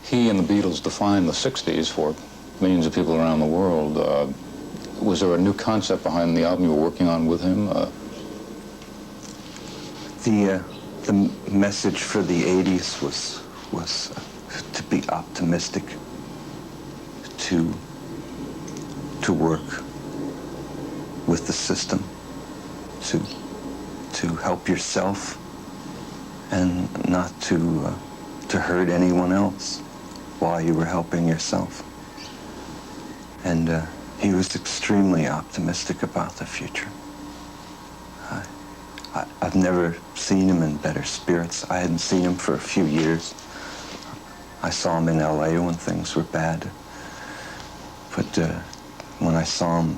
he and the Beatles defined the 60s for millions of people around the world. Was there a new concept behind the album you were working on with him? The message for the 80s was to be optimistic, to work with the system, to help yourself, and not to hurt anyone else while you were helping yourself. And he was extremely optimistic about the future. I've never seen him in better spirits. I hadn't seen him for a few years. I saw him in LA when things were bad. But when I saw him,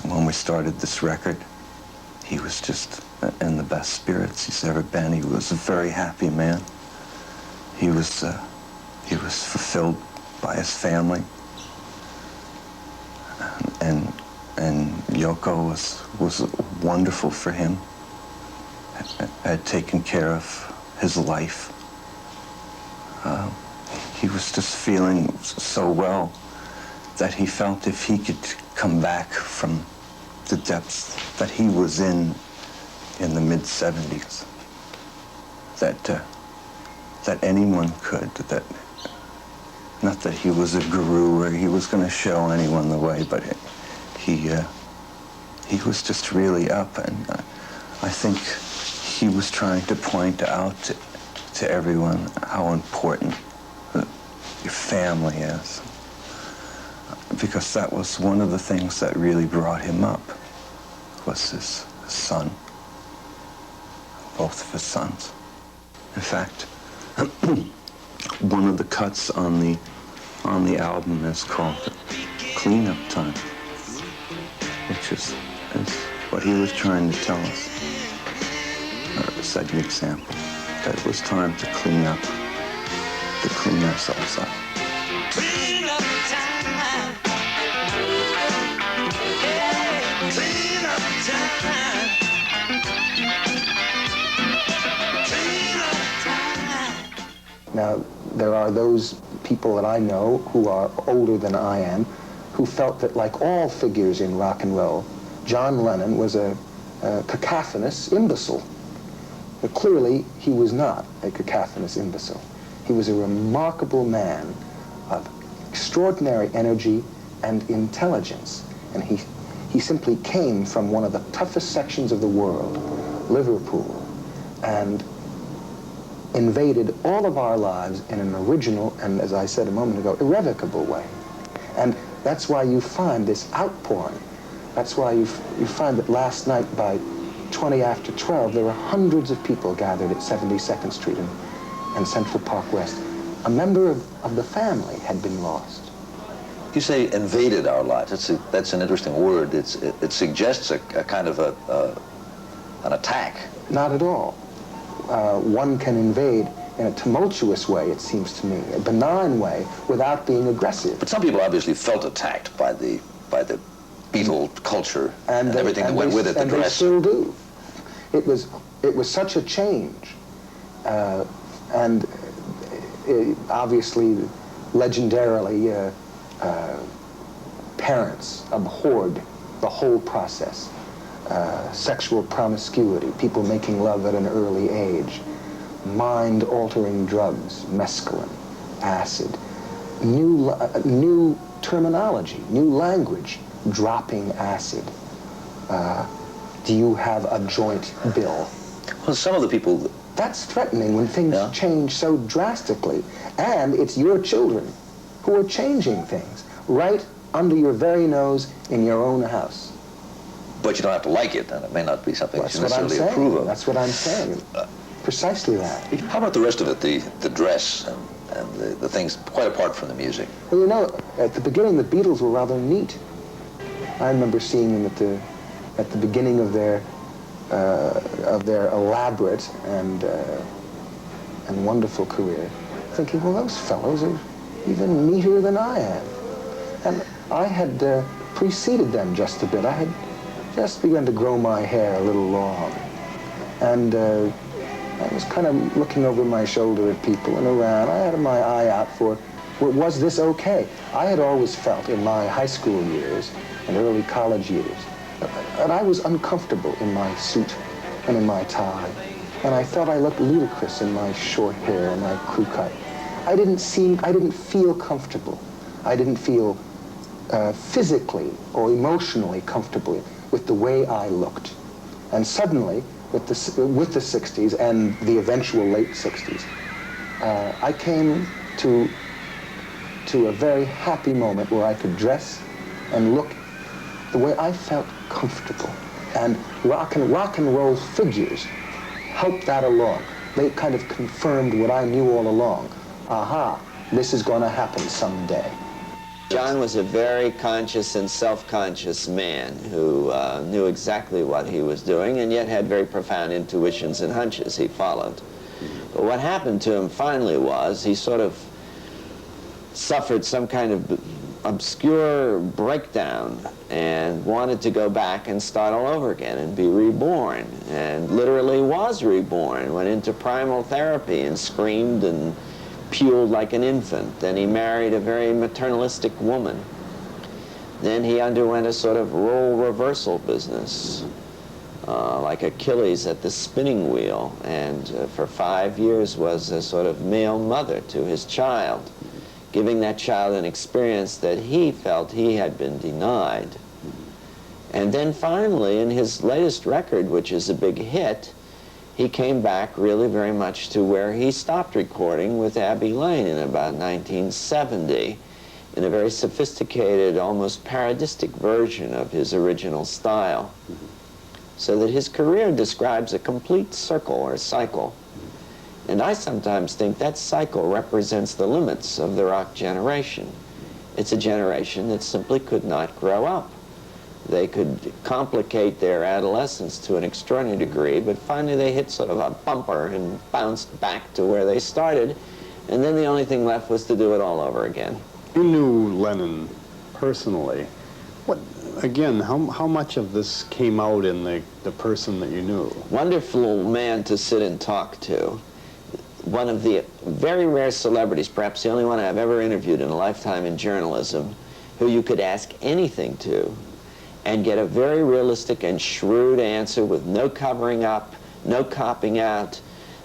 when we started this record, he was just in the best spirits he's ever been. He was a very happy man. He was fulfilled by his family. And Yoko was wonderful for him. Had taken care of his life. He was just feeling so well that he felt if he could come back from the depths that he was in the mid-70s, that anyone could, that not that he was a guru or he was going to show anyone the way, but he was just really up, and I think he was trying to point out to everyone how important your family is, because that was one of the things that really brought him up, was his son, both of his sons. In fact, one of the cuts on the album is called Cleanup Time, which is what he was trying to tell us. Set an example that it was time to clean ourselves up. Clean up time. Yeah, clean up time. Clean up time. Now, there are those people that I know who are older than I am who felt that, like all figures in rock and roll, John Lennon was a cacophonous imbecile. But clearly, he was not a cacophonous imbecile. He was a remarkable man of extraordinary energy and intelligence. And he simply came from one of the toughest sections of the world, Liverpool, and invaded all of our lives in an original and, as I said a moment ago, irrevocable way. And that's why you find this outpouring. That's why you find that last night by 20 after 12, there were hundreds of people gathered at 72nd Street and Central Park West. A member of the family had been lost. You say invaded our lives. That's an interesting word. It suggests a kind of an attack. Not at all. One can invade in a tumultuous way, it seems to me, a benign way, without being aggressive. But some people obviously felt attacked by the Beatle culture and everything that went with it, the dress. And they still do. It was such a change, and obviously, legendarily, parents abhorred the whole process. Sexual promiscuity, people making love at an early age, mind-altering drugs, mescaline, acid, new terminology, new language, dropping acid. Do you have a joint bill? Well, some of the people... That's threatening when things change so drastically. And it's your children who are changing things right under your very nose in your own house. But you don't have to like it, and it may not be something that you necessarily approve of. That's what I'm saying. Precisely that. How about the rest of it, the dress and the things quite apart from the music? Well, you know, at the beginning, the Beatles were rather neat. I remember seeing them at the beginning of their elaborate and wonderful career, thinking, well, those fellows are even neater than I am. And I had preceded them just a bit. I had just begun to grow my hair a little long. And I was kind of looking over my shoulder at people and around. I had my eye out for, well, was this okay? I had always felt in my high school years and early college years that I was uncomfortable in my suit and in my tie. And I thought I looked ludicrous in my short hair and my crew cut. I didn't feel comfortable. I didn't feel physically or emotionally comfortable with the way I looked. And suddenly, with the 60s and the eventual late 60s, I came to a very happy moment where I could dress and look the way I felt comfortable. And rock and roll figures helped that along. They kind of confirmed what I knew all along. Aha, this is going to happen someday. John was a very conscious and self-conscious man who knew exactly what he was doing and yet had very profound intuitions and hunches he followed. But what happened to him finally was he sort of suffered some kind of obscure breakdown and wanted to go back and start all over again and be reborn, and literally was reborn, went into primal therapy and screamed and puled like an infant. Then he married a very maternalistic woman. Then he underwent a sort of role reversal business, like Achilles at the spinning wheel, and for 5 years was a sort of male mother to his child, giving that child an experience that he felt he had been denied. And then finally, in his latest record, which is a big hit, he came back really very much to where he stopped recording with Abbey Lane in about 1970, in a very sophisticated, almost parodistic version of his original style. So that his career describes a complete circle or cycle. And I sometimes think that cycle represents the limits of the rock generation. It's a generation that simply could not grow up. They could complicate their adolescence to an extraordinary degree, but finally they hit sort of a bumper and bounced back to where they started, and then the only thing left was to do it all over again. You knew Lennon personally. Again, how much of this came out in the person that you knew? Wonderful man to sit and talk to. One of the very rare celebrities, perhaps the only one I've ever interviewed in a lifetime in journalism, who you could ask anything to and get a very realistic and shrewd answer with no covering up, no copping out,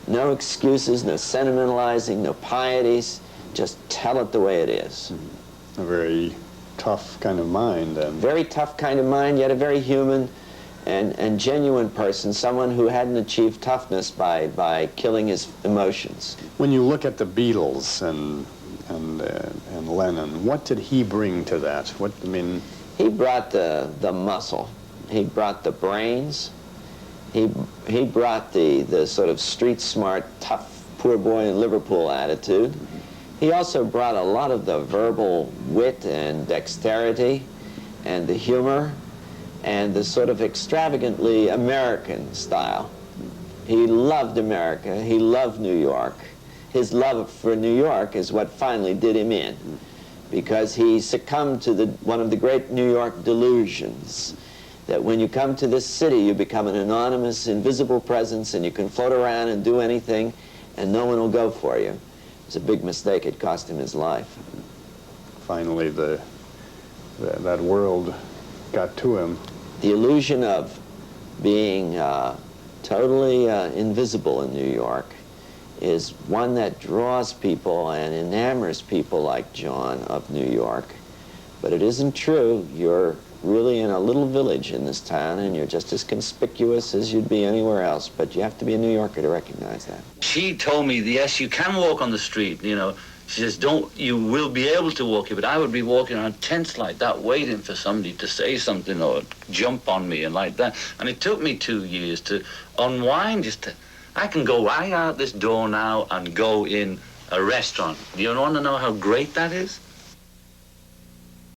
no excuses, no sentimentalizing, no pieties. Just tell it the way it is. A very tough kind of mind. And very tough kind of mind, yet a very human and genuine person, someone who hadn't achieved toughness by killing his emotions. When you look at the Beatles and Lennon, what did he bring to that? He brought the muscle. He brought the brains. He brought the sort of street smart, tough, poor boy in Liverpool attitude. He also brought a lot of the verbal wit and dexterity and the humor and the sort of extravagantly American style. He loved America. He loved New York. His love for New York is what finally did him in, because he succumbed to one of the great New York delusions, that when you come to this city, you become an anonymous, invisible presence, and you can float around and do anything, and no one will go for you. It's a big mistake. It cost him his life. Finally, that world got to him. The illusion of being totally invisible in New York is one that draws people and enamors people like John of New York. But it isn't true. You're really in a little village in this town, and you're just as conspicuous as you'd be anywhere else, but you have to be a New Yorker to recognize that. She told me, yes, you can walk on the street, you know. She says, you will be able to walk here, but I would be walking on tense like that, waiting for somebody to say something or jump on me and like that. And it took me 2 years to unwind, I can go right out this door now and go in a restaurant. Do you want to know how great that is?